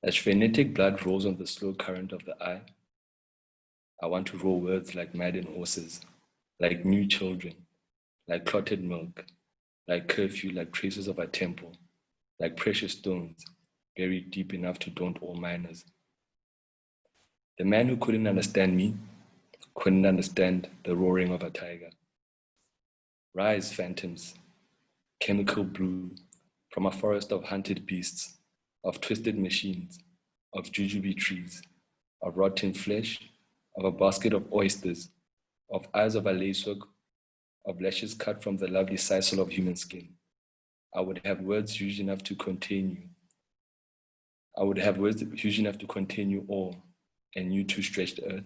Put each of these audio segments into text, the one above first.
As frenetic blood rolls on the slow current of the eye, I want to roll words like maddened horses, like new children, like clotted milk, like curfew, like traces of a temple, like precious stones buried deep enough to daunt all miners. The man who couldn't understand me couldn't understand the roaring of a tiger. Rise, phantoms, chemical brew from a forest of hunted beasts, of twisted machines, of jujube trees, of rotten flesh, of a basket of oysters, of eyes of a lacework, of lashes cut from the lovely sisal of human skin. I would have words huge enough to contain you. I would have words huge enough to contain you all, and you too stretched earth,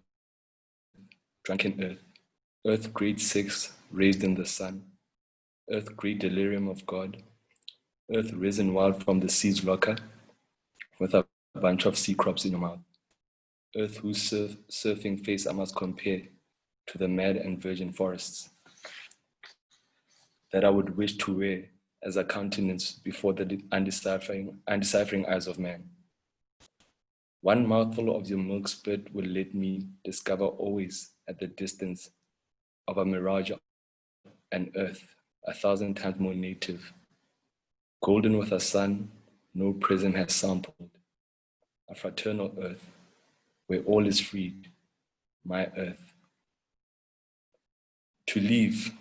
drunken earth, earth great sex raised in the sun, earth great delirium of God, earth risen wild from the sea's locker, with a bunch of sea crops in your mouth, earth whose surfing face I must compare to the mad and virgin forests, that I would wish to wear as a countenance before the undeciphering eyes of man. One mouthful of your milk spit will let me discover always at the distance of a mirage an earth 1,000 times more native, golden with a sun no prism has sampled, a fraternal earth where all is freed, my earth. To leave,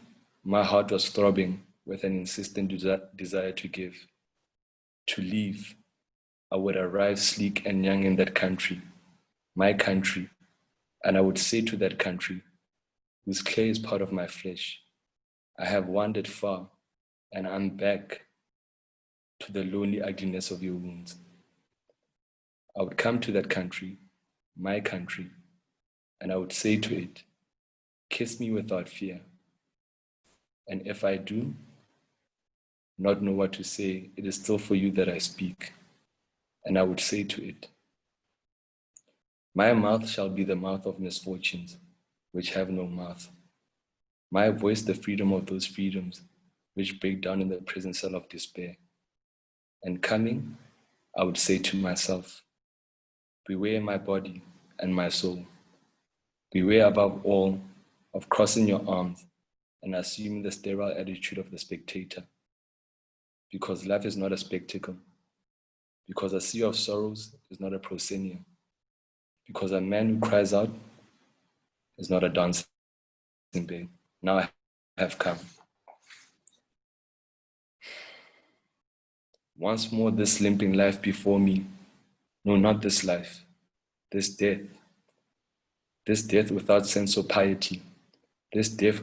my heart was throbbing with an insistent desire to give. To leave, I would arrive sleek and young in that country, my country, and I would say to that country, whose clay is part of my flesh, I have wandered far, and I'm back to the lonely ugliness of your wounds. I would come to that country, my country, and I would say to it, kiss me without fear. And if I do not know what to say, it is still for you that I speak. And I would say to it, my mouth shall be the mouth of misfortunes, which have no mouth. My voice the freedom of those freedoms, which break down in the prison cell of despair. And coming, I would say to myself, beware my body and my soul. Beware above all of crossing your arms and assuming the sterile attitude of the spectator. Because life is not a spectacle. Because a sea of sorrows is not a proscenium. Because a man who cries out is not a dancing babe. Now I have come. Once more this limping life before me. No, not this life. This death. This death without sense or piety. This death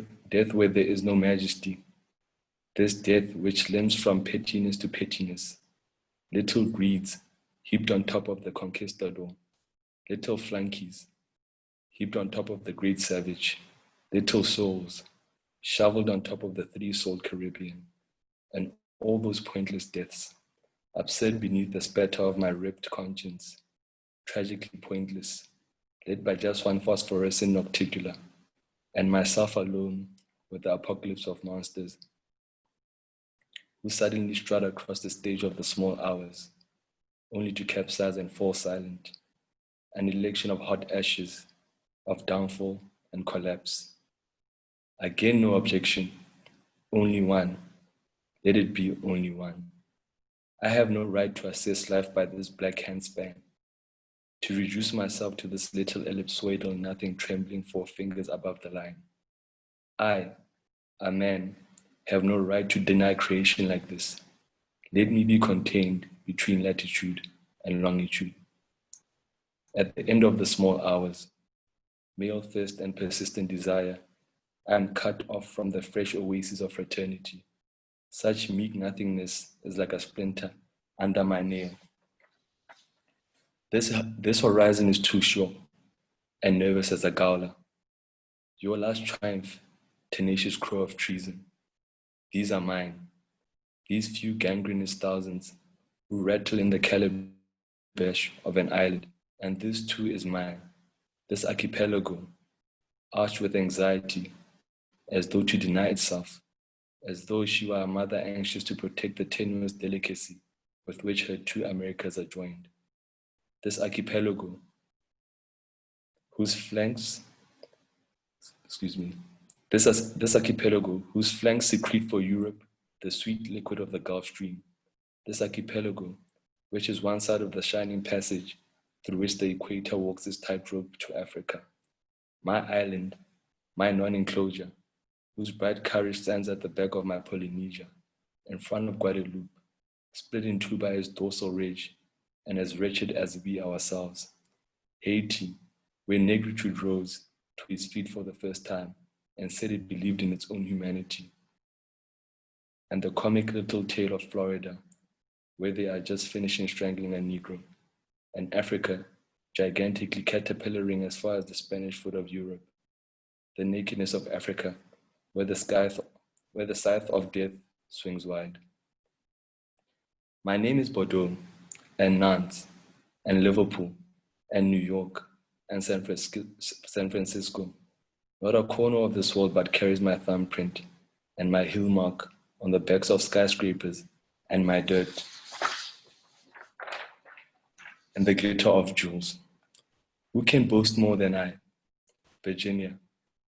where there is no majesty. This death which limps from pettiness to pettiness. Little greeds heaped on top of the conquistador. Little flunkies heaped on top of the great savage. Little souls shoveled on top of the three-souled Caribbean. And all those pointless deaths, absurd beneath the spatter of my ripped conscience, tragically pointless, led by just one phosphorescent nocticular, and myself alone with the apocalypse of monsters, who suddenly strut across the stage of the small hours, only to capsize and fall silent, an election of hot ashes, of downfall and collapse. Again, no objection, only one. Let it be only one. I have no right to assess life by this black handspan, to reduce myself to this little ellipsoidal nothing trembling 4 fingers above the line. I, a man, have no right to deny creation like this. Let me be contained between latitude and longitude. At the end of the small hours, male thirst and persistent desire, I am cut off from the fresh oasis of fraternity. Such meek nothingness is like a splinter under my nail. This horizon is too short and nervous as a gowler. Your last triumph, tenacious crow of treason. These are mine. These few gangrenous thousands who rattle in the calabash of an island. And this too is mine. This archipelago, arched with anxiety, as though to deny itself, as though she were a mother anxious to protect the tenuous delicacy with which her 2 Americas are joined. this archipelago, whose flanks, this archipelago, whose flanks secrete for Europe the sweet liquid of the Gulf Stream, this archipelago, which is one side of the shining passage through which the equator walks its tightrope to Africa. My island, my non-enclosure, whose bright courage stands at the back of my Polynesia, in front of Guadeloupe, split in two by its dorsal ridge, and as wretched as we ourselves. Haiti, where negritude rose to its feet for the first time and said it believed in its own humanity. And the comic little tale of Florida, where they are just finishing strangling a Negro, and Africa, gigantically caterpillaring as far as the Spanish foot of Europe. The nakedness of Africa, where the scythe of death swings wide. My name is Bordeaux, and Nantes, and Liverpool, and New York, and San Francisco. Not a corner of this world but carries my thumbprint and my heel mark on the backs of skyscrapers and my dirt and the glitter of jewels. Who can boast more than I? Virginia,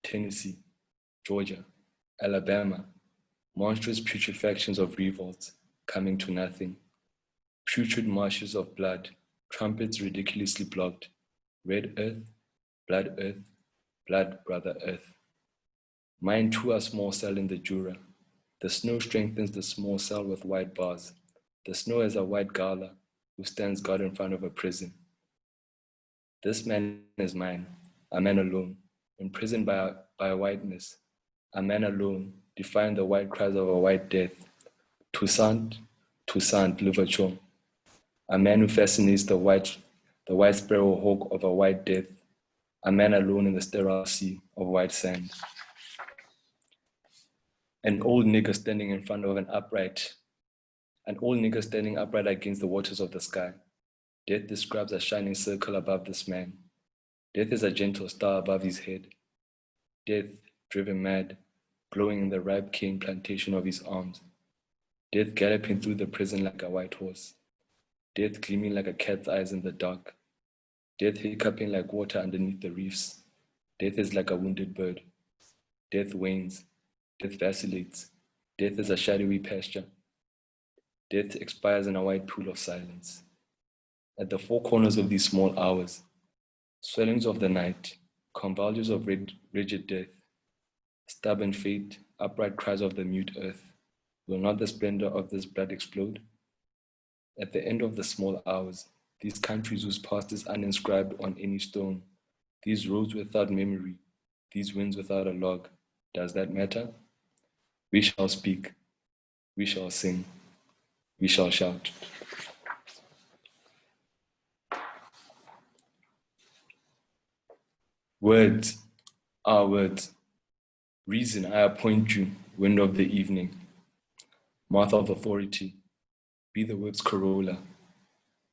Tennessee, Georgia, Alabama, monstrous putrefactions of revolts coming to nothing, putrid marshes of blood, trumpets ridiculously blocked, red earth, blood brother earth. Mine too are small cell in the Jura. The snow strengthens the small cell with white bars. The snow is a white gala who stands guard in front of a prison. This man is mine, a man alone, imprisoned by whiteness, a man alone, defying the white cries of a white death. Toussaint, Louverture, a man who fascinates the white sparrow hawk of a white death, a man alone in the sterile sea of white sand. An old nigger standing in front of an old nigger standing upright against the waters of the sky. Death describes a shining circle above this man. Death is a gentle star above his head. Death, driven mad, glowing in the ripe cane plantation of his arms. Death galloping through the prison like a white horse. Death gleaming like a cat's eyes in the dark. Death hiccuping like water underneath the reefs. Death is like a wounded bird. Death wanes. Death vacillates. Death is a shadowy pasture. Death expires in a white pool of silence. At the four corners of these small hours, swellings of the night, convulsions of rigid death, stubborn fate, upright cries of the mute earth, will not the splendor of this blood explode? At the end of the small hours, these countries whose past is uninscribed on any stone, these roads without memory, these winds without a log, does that matter? We shall speak, we shall sing, we shall shout. Words are words. Reason, I appoint you, wind of the evening. Mouth of authority, be the work's corolla.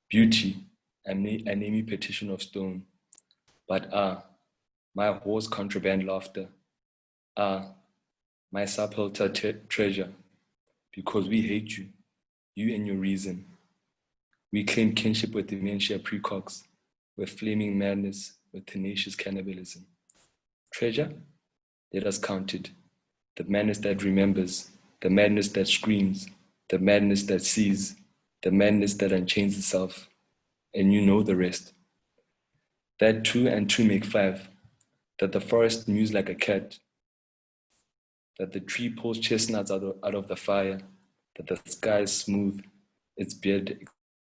Beauty, a namey petition of stone. But my horse contraband laughter. My sepulchre treasure, because we hate you, you and your reason. We claim kinship with dementia precox, with flaming madness, with tenacious cannibalism. Treasure? Let us count it. The madness that remembers, the madness that screams, the madness that sees, the madness that unchains itself. And you know the rest. That 2 and 2 make 5, that the forest mews like a cat, that the tree pulls chestnuts out of the fire, that the sky is smooth, its beard,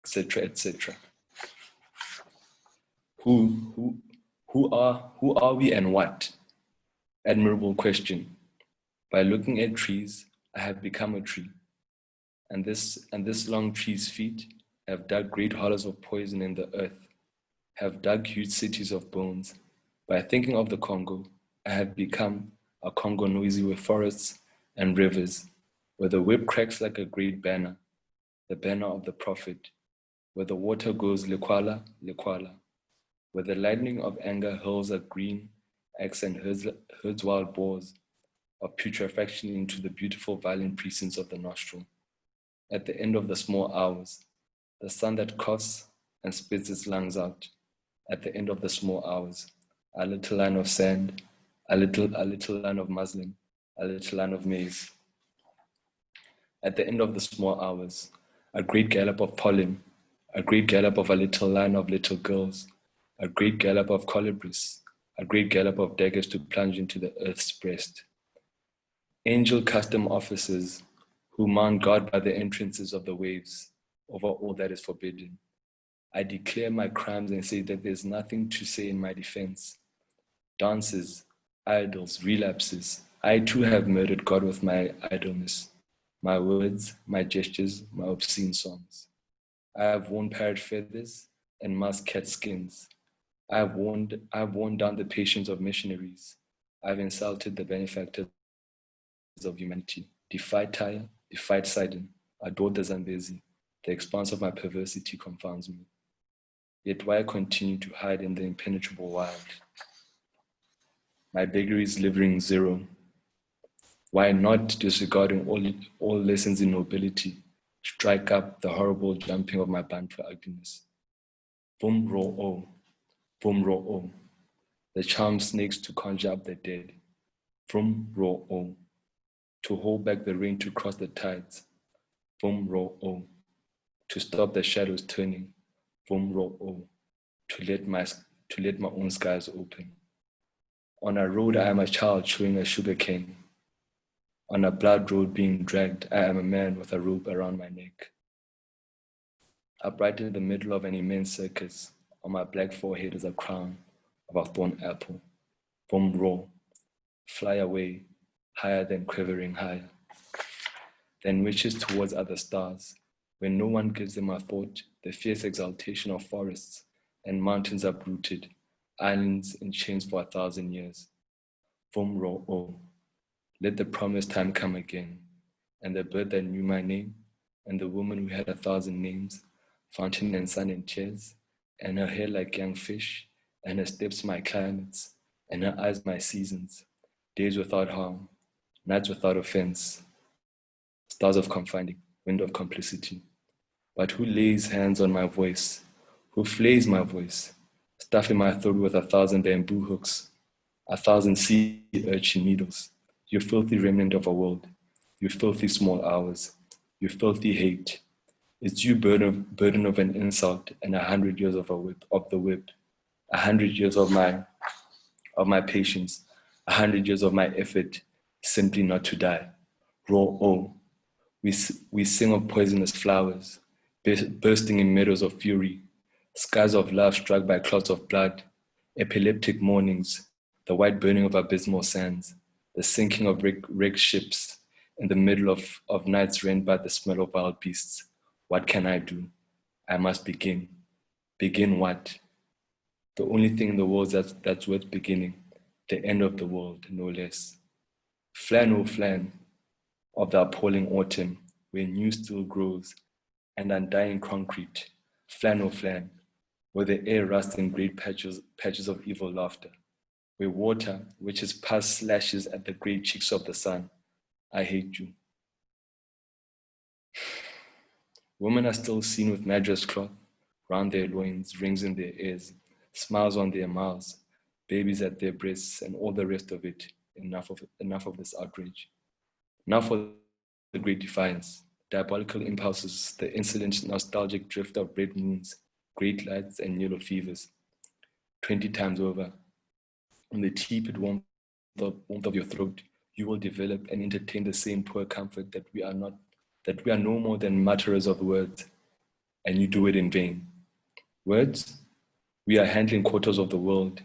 etc., etc. Who are we and what? Admirable question. By looking at trees, I have become a tree, and this long tree's feet have dug great hollows of poison in the earth, have dug huge cities of bones. By thinking of the Congo, I have become a Congo noisy with forests and rivers, where the whip cracks like a great banner, the banner of the prophet, where the water goes lekwala, lekwala, where the lightning of anger hurls a green axe and herds wild boars of putrefaction into the beautiful violent precincts of the nostril. At the end of the small hours, the sun that coughs and spits its lungs out. At the end of the small hours, a little line of sand, a little line of muslin, a little line of maize. At the end of the small hours, a great gallop of pollen, a great gallop of a little line of little girls, a great gallop of colibris, a great gallop of daggers to plunge into the earth's breast. Angel custom officers who mount guard by the entrances of the waves over all that is forbidden. I declare my crimes and say that there's nothing to say in my defense. Dances, idols, relapses. I too have murdered God with my idleness, my words, my gestures, my obscene songs. I have worn parrot feathers and musk cat skins. I have worn down the patience of missionaries. I have insulted the benefactors of humanity, defied Tyre, defied Sidon, adored the Zambezi. The expanse of my perversity confounds me. Yet why continue to hide in the impenetrable wild? My beggary is living zero. Why not, disregarding all lessons in nobility, strike up the horrible jumping of my Bantu ugliness? Vum ro o, vum ro o, the charmed snakes to conjure up the dead. Vum ro o, to hold back the rain to cross the tides. Vum ro o, to stop the shadows turning. Vum ro o, to let my own skies open. On a road, I am a child chewing a sugar cane. On a blood road being dragged, I am a man with a rope around my neck. Upright in the middle of an immense circus, on my black forehead is a crown of a thorn apple. Boom, roll, fly away, higher than quivering higher. Then reaches towards other stars, when no one gives them a thought, the fierce exaltation of forests and mountains uprooted, islands in chains for 1,000 years. Boom, roll, oh. Let the promised time come again, and the bird that knew my name, and the woman who had 1,000 names, fountain and sun and tears, and her hair like young fish, and her steps my climates, and her eyes my seasons, days without harm, nights without offense, stars of confining, wind of complicity. But who lays hands on my voice? Who flays my voice, stuffing my throat with 1,000 bamboo hooks, 1,000 sea urchin needles? You filthy remnant of a world, you filthy small hours, you filthy hate. It's you burden of an insult and 100 years of the whip, 100 years of my patience, 100 years of my effort, simply not to die. Raw oh, we sing of poisonous flowers, bursting in meadows of fury, skies of love struck by clots of blood, epileptic mornings, the white burning of abysmal sands, the sinking of wrecked ships in the middle of nights rent by the smell of wild beasts. What can I do? I must begin. Begin what? The only thing in the world that's worth beginning, the end of the world, no less. Flan, oh flan, of the appalling autumn, where new steel grows, and undying concrete. Flan, oh flan, where the air rusts in great patches of evil laughter, where water, which is past slashes at the great cheeks of the sun. I hate you. Women are still seen with madras cloth round their loins, rings in their ears, smiles on their mouths, babies at their breasts, and all the rest of it. Enough of this outrage. Now for the great defiance, diabolical impulses, the insolent nostalgic drift of red moons, great lights, and yellow fevers. 20 times over, in the tepid warmth of your throat, you will develop and entertain the same poor comfort that we are no more than mutterers of words, and you do it in vain. Words? We are handling quarters of the world.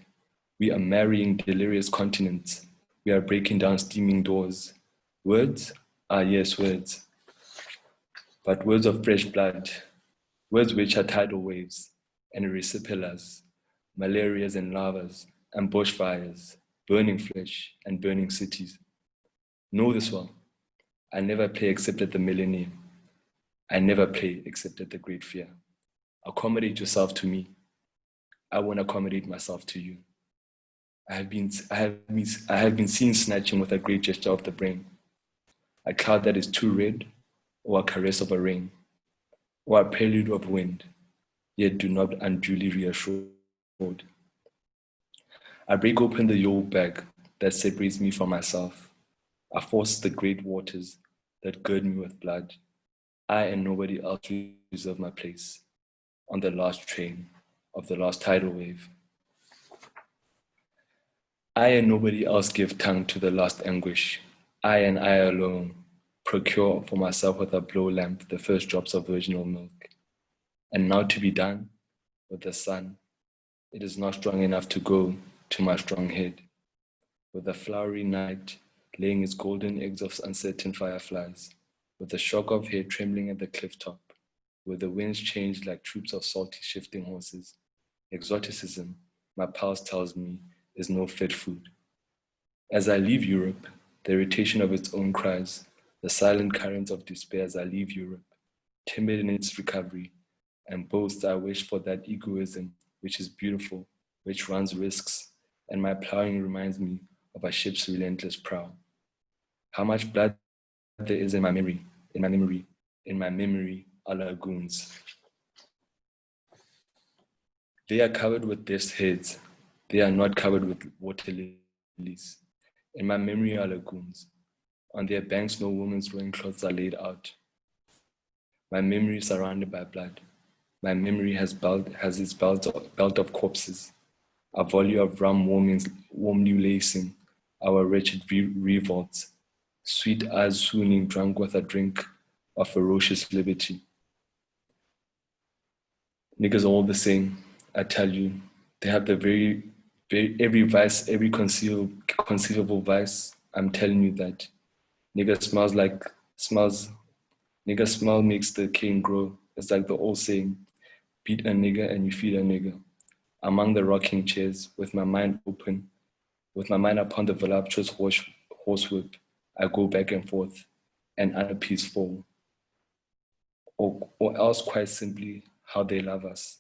We are marrying delirious continents. We are breaking down steaming doors. Words? Ah, yes, words. But words of fresh blood, words which are tidal waves and erysipelas, malarias and lavas and bushfires, burning flesh and burning cities. Know this well. I never play except at the millennium. I never play except at the great fear. Accommodate yourself to me. I won't accommodate myself to you. I have been seen snatching with a great gesture of the brain, a cloud that is too red, or a caress of a rain, or a prelude of wind. yet do not unduly reassured. I break open the yolk bag that separates me from myself. I force the great waters that gird me with blood. I and nobody else reserve my place on the last train of the last tidal wave. I and nobody else give tongue to the last anguish. I and I alone procure for myself with a blow lamp the first drops of virginal milk. And now to be done with the sun, it is not strong enough to go to my strong head. With the flowery night laying its golden eggs of uncertain fireflies, with the shock of hair trembling at the cliff top, where the winds change like troops of salty shifting horses. Exoticism, my pulse tells me, is no fit food. As I leave Europe, the irritation of its own cries, the silent currents of despair as I leave Europe, timid in its recovery, and boasts I wish for that egoism which is beautiful, which runs risks, and my plowing reminds me of a ship's relentless prow. How much blood there is in my memory, in my memory are lagoons. They are covered with death's heads. They are not covered with water lilies. In my memory are lagoons. On their banks no women's loincloths are laid out. My memory is surrounded by blood. My memory has its belt of corpses. A volley of rum warmly lacing our wretched revolts. Sweet eyes swooning drunk with a drink of ferocious liberty. Niggas are all the same, I tell you. They have every vice, every conceivable vice. I'm telling you that. Nigga smell makes the cane grow. It's like the old saying, beat a nigga and you feed a nigga. Among the rocking chairs, with my mind open, with my mind upon the voluptuous horsewhip, I go back and forth, and unappeased or else quite simply how they love us,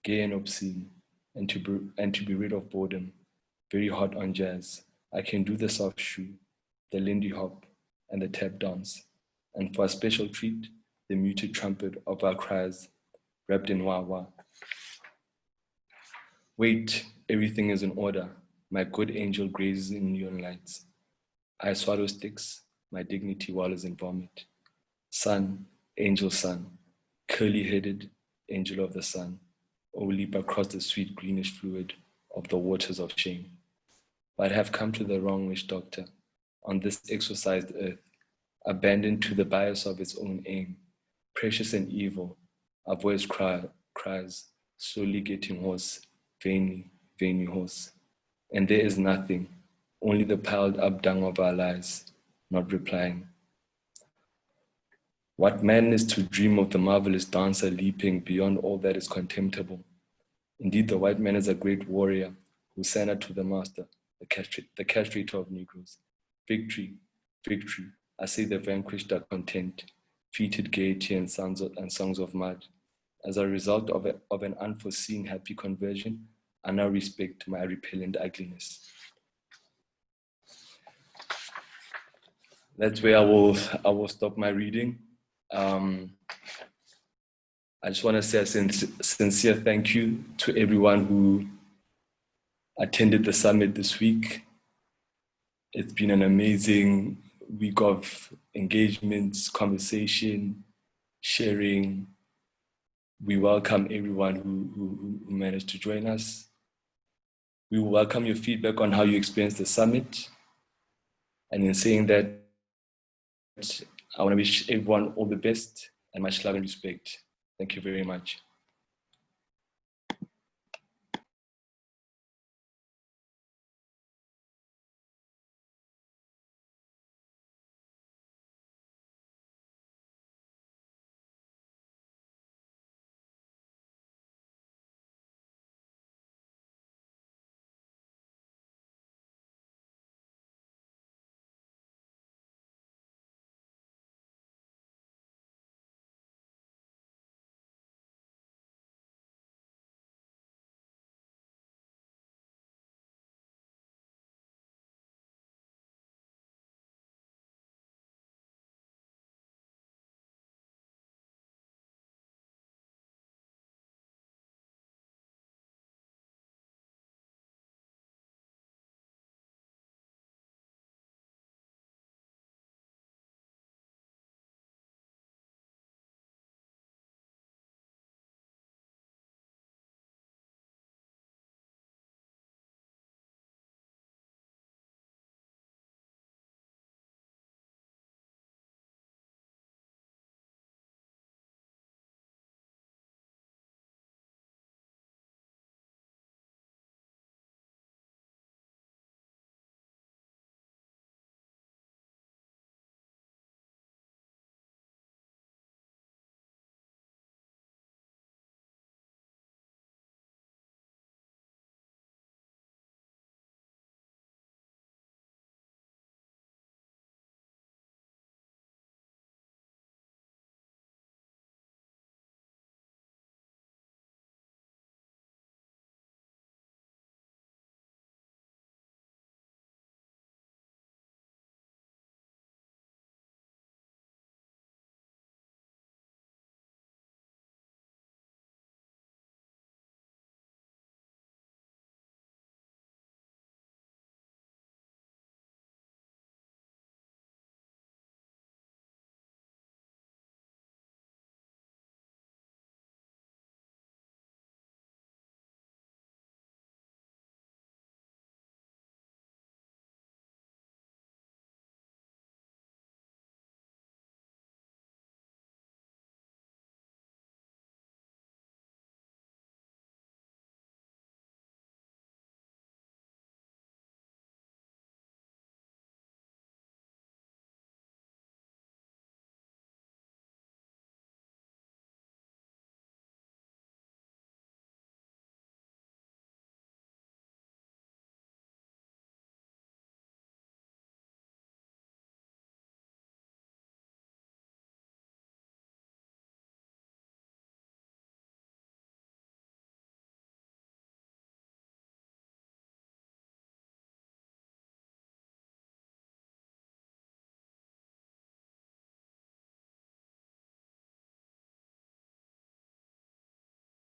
gay and obscene, and to be rid of boredom, very hot on jazz. I can do the soft shoe, the Lindy hop, and the tap dance, and for a special treat, the muted trumpet of our cries, wrapped in wah-wah. Wait, everything is in order. My good angel grazes in neon lights. I swallow sticks, my dignity wallows in vomit. Sun, angel sun, curly-headed angel of the sun, O leap across the sweet greenish fluid of the waters of shame. But have come to the wrong witch doctor, on this exorcised earth, abandoned to the bias of its own aim, precious and evil, a voice cries, slowly getting hoarse, vainly hoarse. And there is nothing, only the piled up dung of our lives, not replying. What madness to dream of the marvelous dancer leaping beyond all that is contemptible. Indeed, the white man is a great warrior who surrendered to the master, the castrator of Negroes. Victory, victory, I say the vanquished are content, feted gaiety and songs of mud. As a result of an unforeseen happy conversion, I now respect my repellent ugliness. That's where I will stop my reading. I just want to say a sincere thank you to everyone who attended the summit this week. It's been an amazing week of engagements, conversation, sharing. We welcome everyone who managed to join us. We will welcome your feedback on how you experienced the summit. And in saying that, I want to wish everyone all the best and much love and respect. Thank you very much.